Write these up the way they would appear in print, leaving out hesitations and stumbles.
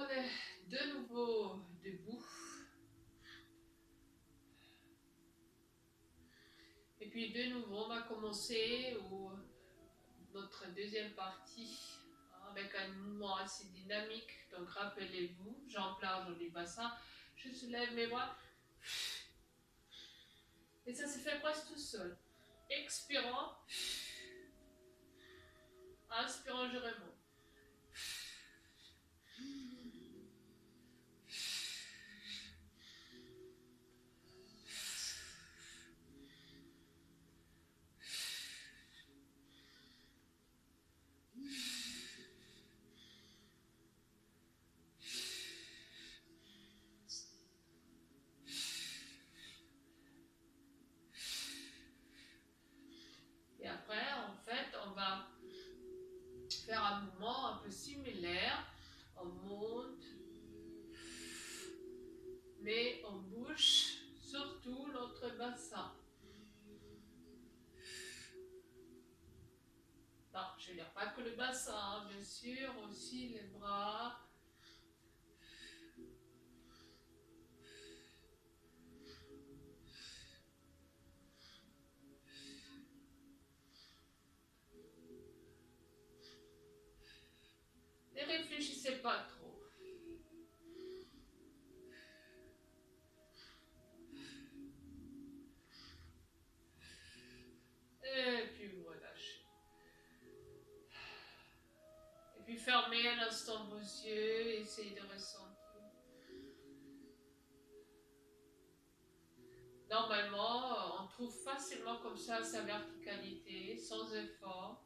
on est de nouveau debout. Et puis de nouveau, on va commencer notre deuxième partie avec un mouvement assez dynamique. Donc rappelez-vous, jambes larges du bassin. Je soulève mes bras. Et ça se fait presque tout seul. Expirant. Inspirant, je remonte. Et après, en fait, on va faire un mouvement un peu similaire. On monte, mais on bouge surtout notre bassin. Non, je ne veux dire pas que le bassin, bien sûr, aussi les bras. Ne réfléchissez pas trop. Et puis vous relâchez. Et puis fermez un instant vos yeux et essayez de ressentir. Normalement, on trouve facilement comme ça sa verticalité, sans effort.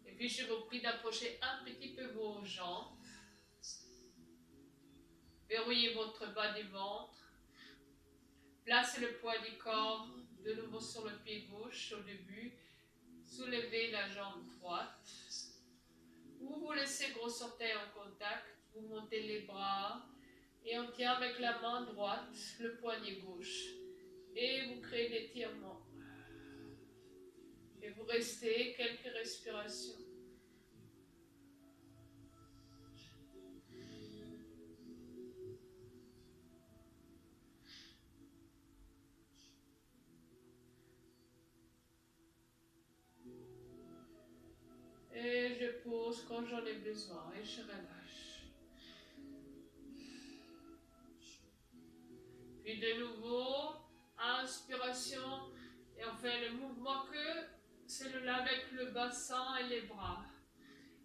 Et puis je vous prie d'approcher un petit peu vos jambes. Verrouillez votre bas du ventre. Placez le poids du corps de nouveau sur le pied gauche au début. Soulevez la jambe droite. Ou vous laissez gros orteil en contact. Vous montez les bras. Et on tient avec la main droite le poignet gauche. Et vous créez l'étirement. Et vous restez quelques respirations. Et je pose quand j'en ai besoin et je relâche. Puis de nouveau, inspiration. Et on fait le mouvement que celui-là avec le bassin et les bras.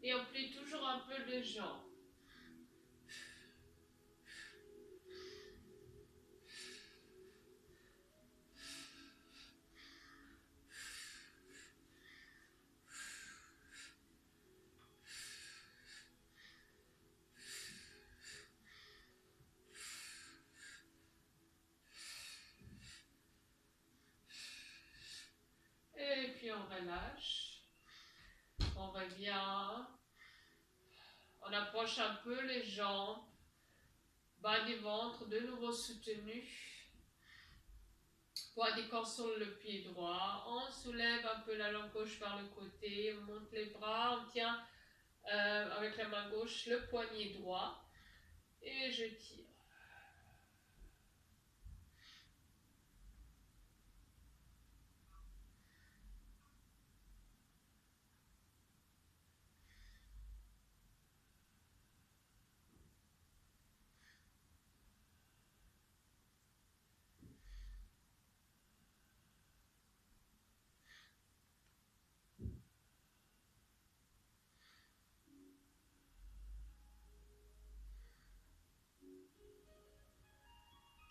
Et on plie toujours un peu les jambes. Et puis on relâche. On revient. On approche un peu les jambes. Bas du ventre, de nouveau soutenu. Poids du corps sur le pied droit. On soulève un peu la langue gauche vers le côté. On monte les bras. On tient avec la main gauche le poignet droit. Et je tire.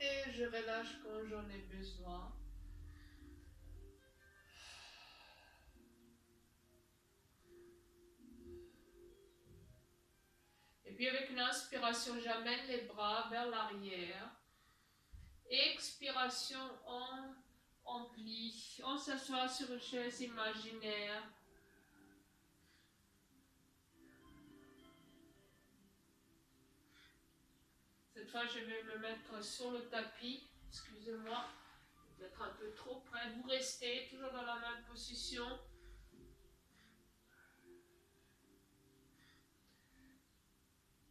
Et je relâche quand j'en ai besoin. Et puis avec une inspiration, j'amène les bras vers l'arrière. Expiration, on plie. On s'assoit sur une chaise imaginaire. Cette fois, je vais me mettre sur le tapis. Excusez-moi, peut-être un peu trop près. Vous restez toujours dans la même position.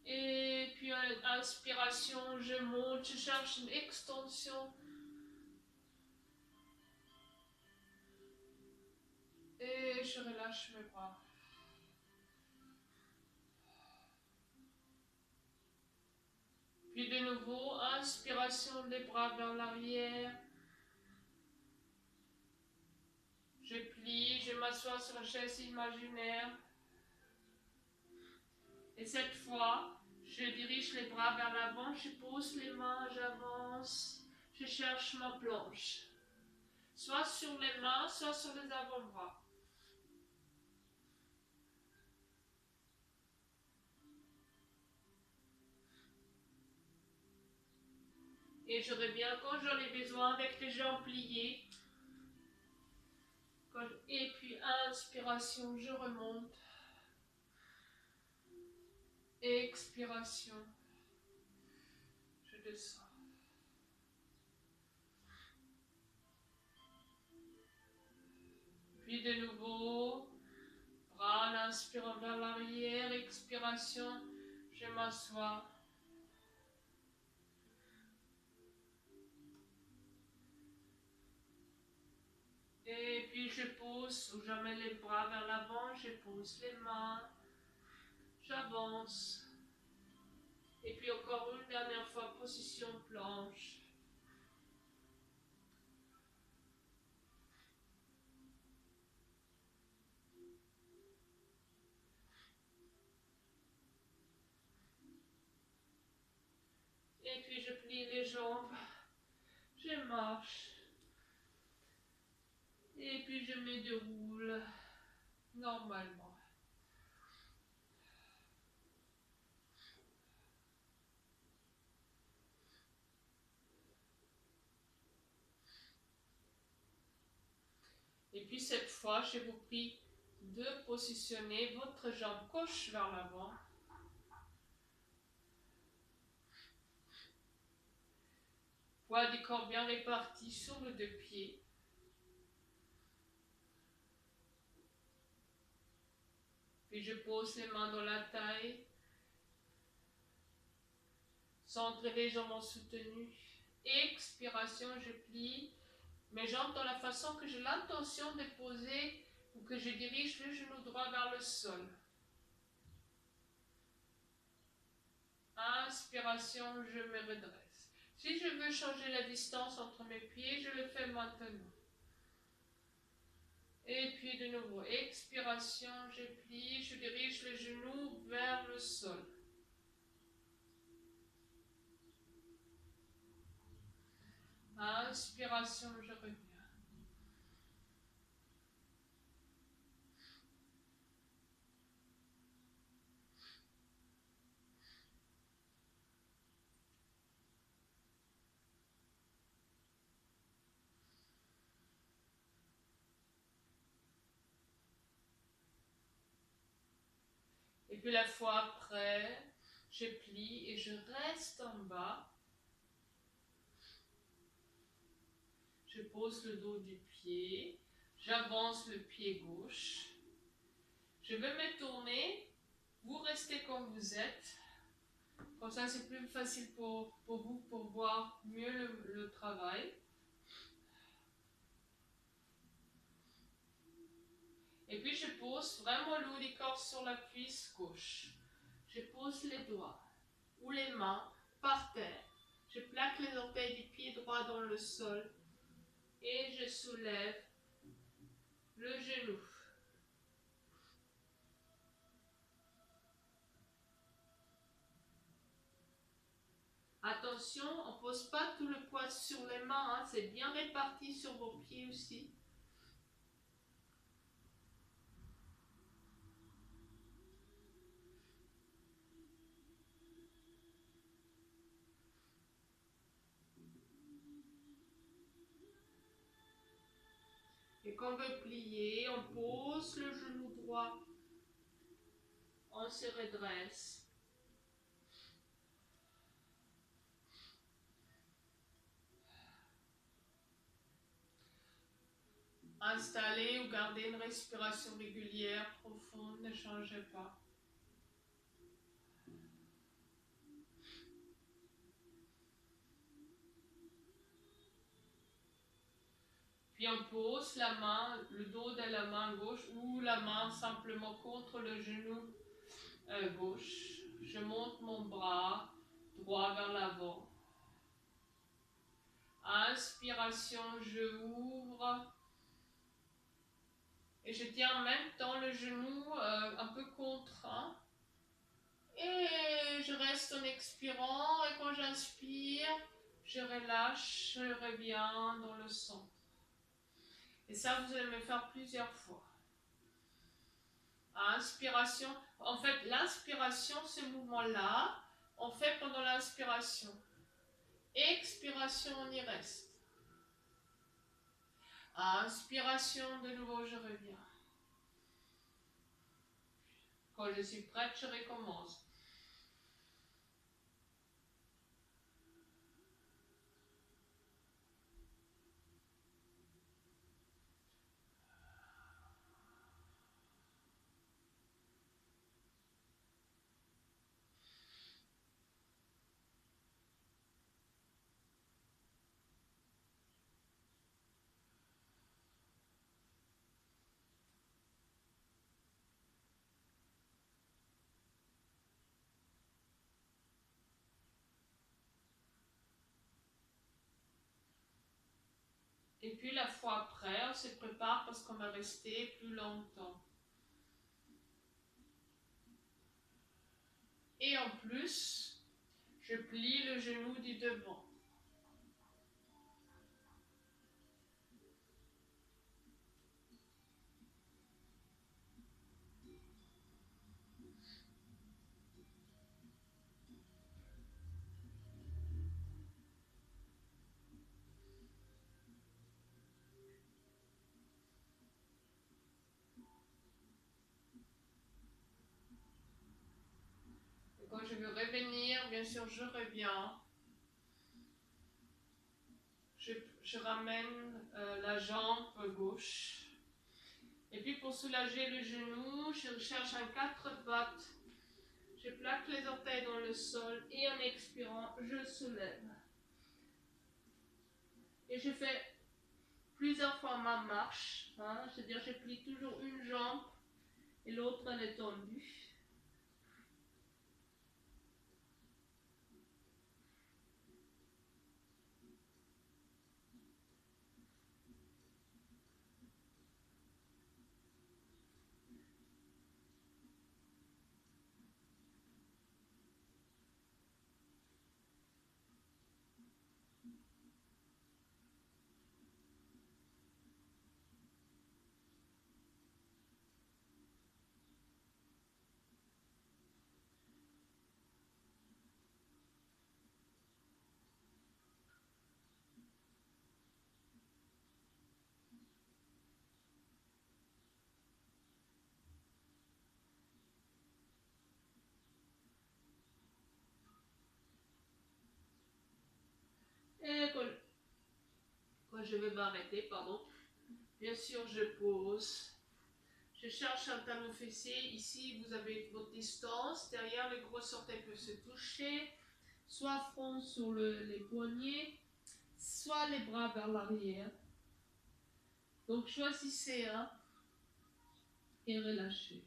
Et puis inspiration, je monte, je cherche une extension. Et je relâche mes bras. Puis de nouveau, inspiration, les bras vers l'arrière. Je plie, je m'assois sur la chaise imaginaire. Et cette fois, je dirige les bras vers l'avant, je pose les mains, j'avance, je cherche ma planche. Soit sur les mains, soit sur les avant-bras. Et je reviens quand j'en ai besoin avec les jambes pliées. Et puis inspiration, je remonte. Expiration, je descends. Puis de nouveau, bras en inspirant vers l'arrière, expiration, je m'assois. Et puis je pose, ou j'amène les bras vers l'avant, je pose les mains, j'avance. Et puis encore une dernière fois, position planche. Et puis je plie les jambes, je marche. Et puis je me déroule normalement. Et puis cette fois, je vous prie de positionner votre jambe gauche vers l'avant. Poids du corps bien réparti sur le deux pieds. Puis je pose les mains dans la taille. Centre légèrement soutenu. Expiration, je plie mes jambes dans la façon que j'ai l'intention de poser ou que je dirige le genou droit vers le sol. Inspiration, je me redresse. Si je veux changer la distance entre mes pieds, je le fais maintenant. Et puis de nouveau, expiration, je plie, je dirige le genou vers le sol. Inspiration, je reviens. Et puis la fois après, je plie et je reste en bas. Je pose le dos du pied, j'avance le pied gauche. Je vais me tourner, vous restez comme vous êtes. Comme ça, c'est plus facile pour vous pour voir mieux le travail. Et puis, je pose vraiment le haut du corps sur la cuisse gauche. Je pose les doigts ou les mains par terre. Je plaque les orteils du pied droit dans le sol et je soulève le genou. Attention, on ne pose pas tout le poids sur les mains, hein, c'est bien réparti sur vos pieds aussi. Et quand on veut plier, on pose le genou droit, on se redresse. Installez ou gardez une respiration régulière, profonde, ne changez pas. Puis on pose la main, le dos de la main gauche ou la main simplement contre le genou gauche. Je monte mon bras droit vers l'avant. Inspiration, je ouvre. Et je tiens en même temps le genou un peu contraint. Et je reste en expirant. Et quand j'inspire, je relâche, je reviens dans le centre. Et ça, vous allez me faire plusieurs fois. Inspiration. En fait, l'inspiration, ce mouvement-là, on fait pendant l'inspiration. Expiration, on y reste. Inspiration, de nouveau, je reviens. Quand je suis prête, je recommence. Et puis la fois après, on se prépare parce qu'on va rester plus longtemps. Et en plus, je plie le genou du devant. Et quand je veux revenir, bien sûr, je reviens. Je ramène la jambe gauche. Et puis pour soulager le genou, je cherche un 4 pattes. Je plaque les orteils dans le sol et en expirant, je soulève. Et je fais plusieurs fois ma marche. C'est-à-dire je plie toujours une jambe et l'autre elle est tendue. Et quand je vais m'arrêter, bien sûr je pose. Je cherche un talon fessier. Ici, vous avez votre distance. Derrière, les gros orteils peuvent se toucher. Soit front sur les poignets, soit les bras vers l'arrière. Donc, choisissez un et relâchez.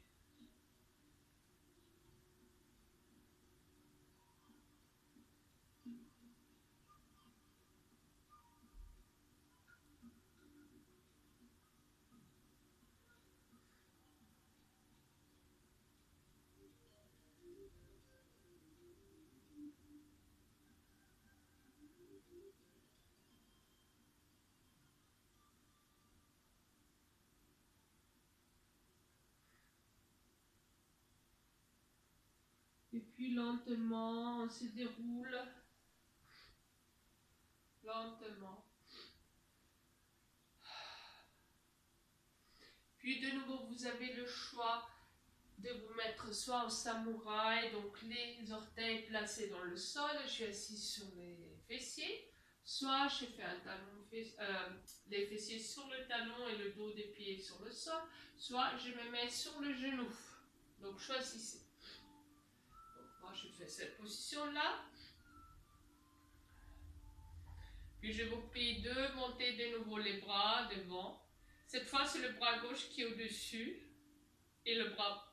Et puis lentement, on se déroule. Lentement. Puis de nouveau, vous avez le choix de vous mettre soit en samouraï, donc les orteils placés dans le sol, je suis assise sur les fessiers, Soit je fais un talon, les fessiers sur le talon et le dos des pieds sur le sol, soit je me mets sur le genou. Donc choisissez. Donc moi je fais cette position-là. Puis je vous prie de monter de nouveau les bras devant. Cette fois c'est le bras gauche qui est au-dessus et le bras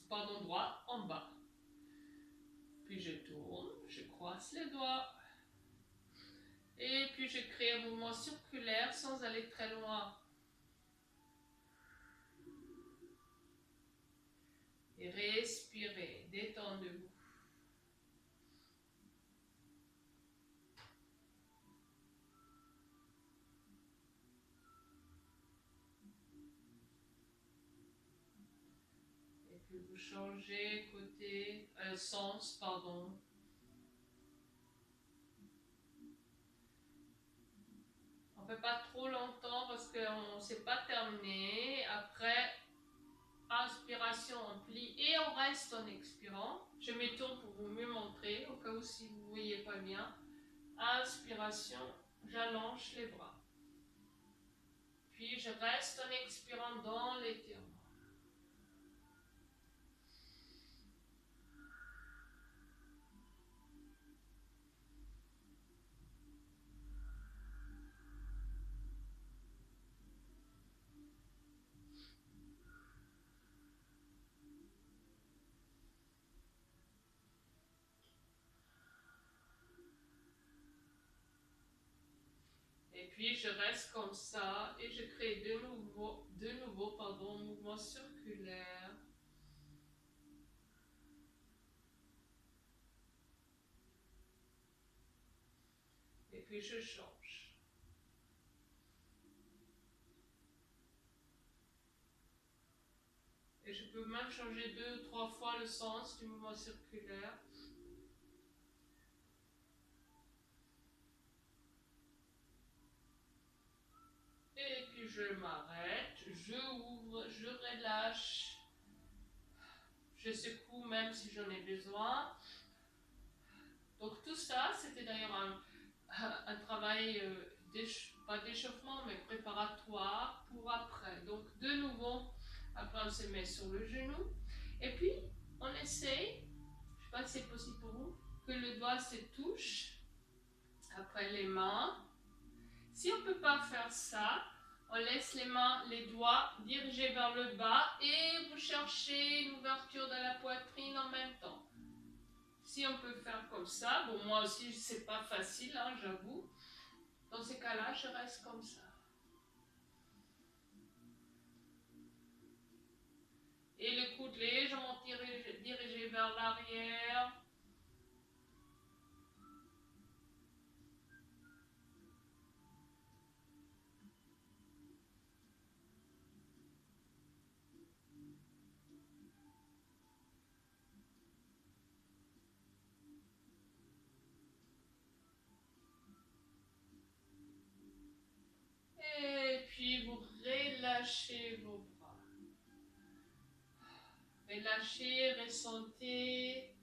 droit en bas. Puis je tourne, je croise les doigts. Et puis je crée un mouvement circulaire sans aller très loin. Et respirez, détendez-vous. Et puis vous changez sens, pardon. On ne fait pas trop longtemps parce qu'on ne s'est pas terminé. Après, inspiration, on plie et on reste en expirant. Je me tourne pour vous mieux montrer, au cas où si vous ne voyez pas bien. Inspiration, j'allonge les bras. Puis je reste en expirant dans l'étirement. Et puis je reste comme ça et je crée de nouveau mouvement circulaire. Et puis je change. Et je peux même changer 2 ou 3 fois le sens du mouvement circulaire. Et puis je m'arrête, je ouvre, je relâche. Je secoue même si j'en ai besoin. Donc tout ça, c'était d'ailleurs un travail, pas d'échauffement, mais préparatoire pour après. Donc de nouveau, après on se met sur le genou. Et puis on essaye, je ne sais pas si c'est possible pour vous, que le doigt se touche. Après les mains. Si on ne peut pas faire ça, on laisse les doigts dirigés vers le bas et vous cherchez une ouverture de la poitrine en même temps. Si on peut faire comme ça, bon moi aussi c'est pas facile, hein, j'avoue. Dans ces cas-là, je reste comme ça. Et le coude légèrement dirigé vers l'arrière. Et puis vous relâchez vos bras. Relâchez, ressentez.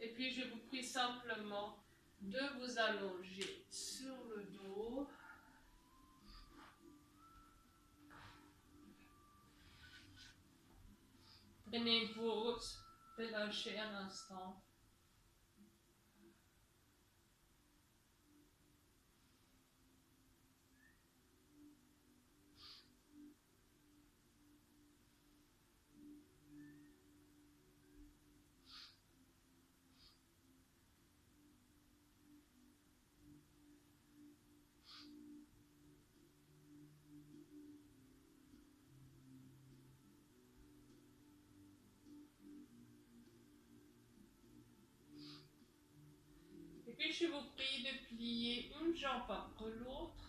Et puis je vous prie simplement de vous allonger sur le dos. Prenez une pause, relâchez un instant. Et puis je vous prie de plier une jambe après l'autre.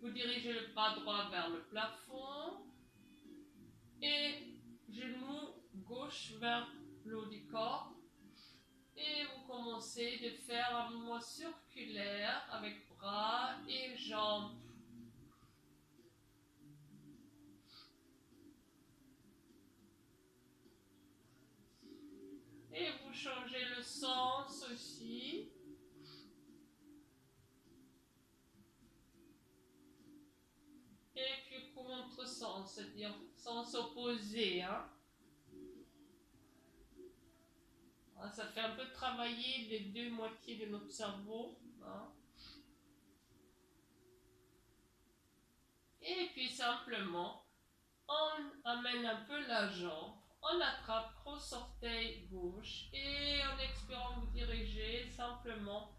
Vous dirigez le bras droit vers le plafond et genou gauche vers le haut du corps. Et vous commencez de faire un mouvement circulaire avec bras et jambes. changez le sens aussi. Et puis contre-sens, c'est-à-dire sens opposé. Hein. Ça fait un peu travailler les deux moitiés de notre cerveau. Hein. Et puis simplement, on amène un peu la jambe, on attrape gros orteil gauche et en expirant vous dirigez simplement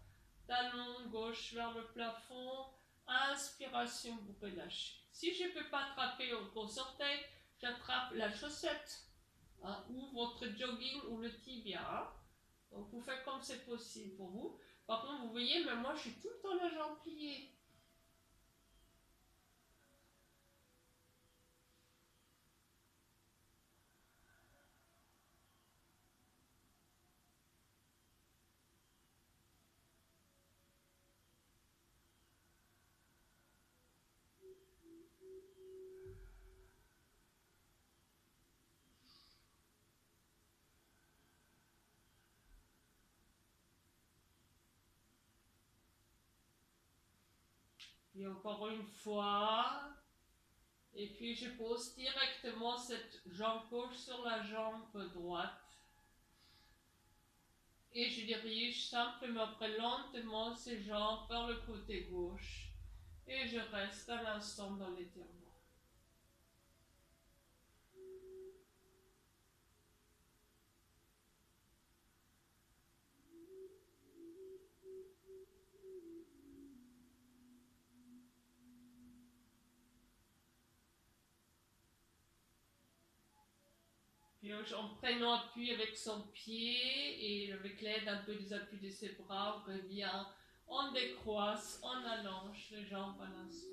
talon gauche vers le plafond. Inspiration, vous relâchez. Si je ne peux pas attraper au gros orteil, j'attrape la chaussette hein, ou votre jogging ou le tibia. Hein. Donc vous faites comme c'est possible pour vous. Par contre, vous voyez, même moi je suis tout le temps la jambe pliée. Et encore une fois. Et puis je pose directement cette jambe gauche sur la jambe droite. Et je dirige simplement après lentement ces jambes vers le côté gauche. Et je reste un instant dans l'étirement. Puis en prenant appui avec son pied et avec l'aide un peu des appuis de ses bras, on revient, on décroisse, on allonge les jambes un instant.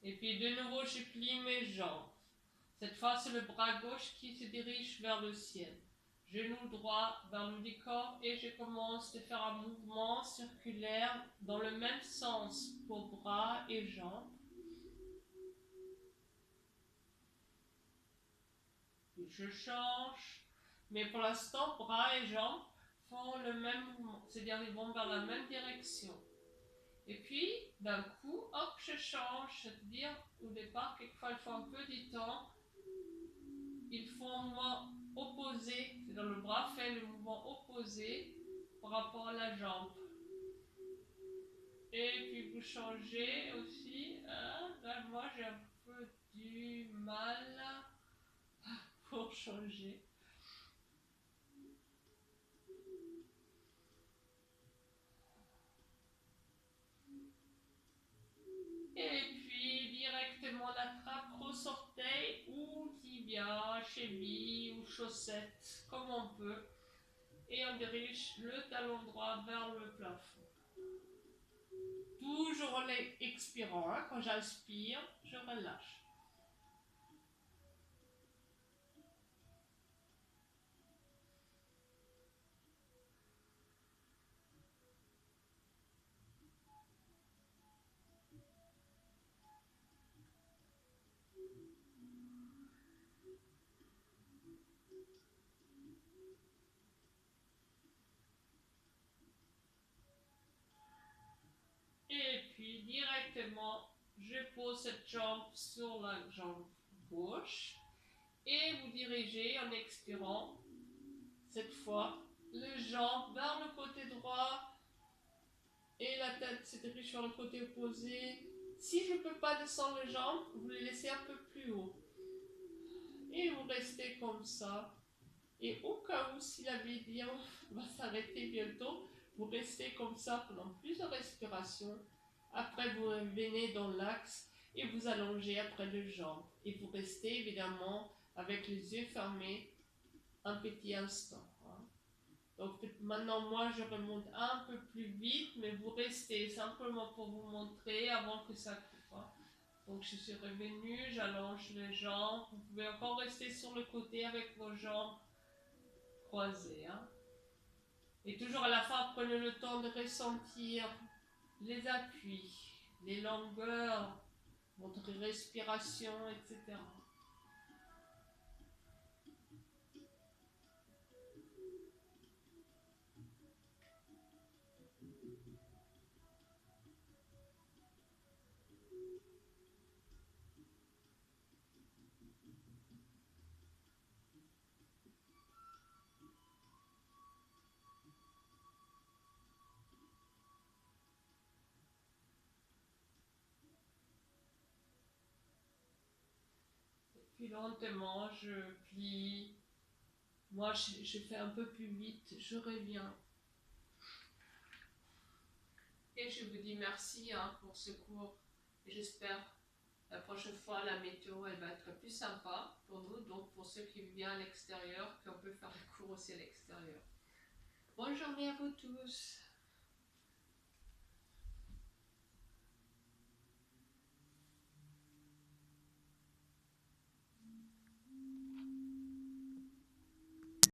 Et puis de nouveau, je plie mes jambes. Cette fois, c'est le bras gauche qui se dirige vers le ciel. Genou droit vers le décor et je commence à faire un mouvement circulaire dans le même sens pour bras et jambes. Et je change, mais pour l'instant, bras et jambes font le même mouvement, c'est-à-dire ils vont vers la même direction. Et puis, d'un coup, hop, je change, c'est-à-dire au départ, quelquefois il faut un peu du temps. Il faut un mouvement opposé, c'est-à-dire le bras fait le mouvement opposé par rapport à la jambe. Et puis vous changez aussi. Là, moi j'ai un peu du mal pour changer. Et puis directement on attrape gros orteil ou tibia, cheville ou chaussette, comme on peut. Et on dirige le talon droit vers le plafond. Toujours en expirant, hein. Quand j'inspire, je relâche. Et puis directement, je pose cette jambe sur la jambe gauche et vous dirigez en expirant, cette fois, les jambes vers le côté droit et la tête se dirige vers le côté opposé. Si je ne peux pas descendre les jambes, vous les laissez un peu plus haut. Et vous restez comme ça. Et au cas où, si la vidéo va s'arrêter bientôt, vous restez comme ça pendant plusieurs respirations. Après, vous revenez dans l'axe et vous allongez après les jambes. Et vous restez évidemment avec les yeux fermés un petit instant. Hein. Donc maintenant, moi, je remonte un peu plus vite, mais vous restez simplement pour vous montrer avant que ça coupe. Hein. Donc je suis revenue, j'allonge les jambes. Vous pouvez encore rester sur le côté avec vos jambes croisées. Hein. Et toujours à la fin, prenez le temps de ressentir les appuis, les longueurs, votre respiration, etc. Puis lentement, je plie. Moi, je fais un peu plus vite. Je reviens. Et je vous dis merci pour ce cours. Et j'espère la prochaine fois, la météo, elle va être plus sympa pour nous. Donc, pour ceux qui vivent à l'extérieur, qu'on peut faire le cours aussi à l'extérieur. Bonne journée à vous tous.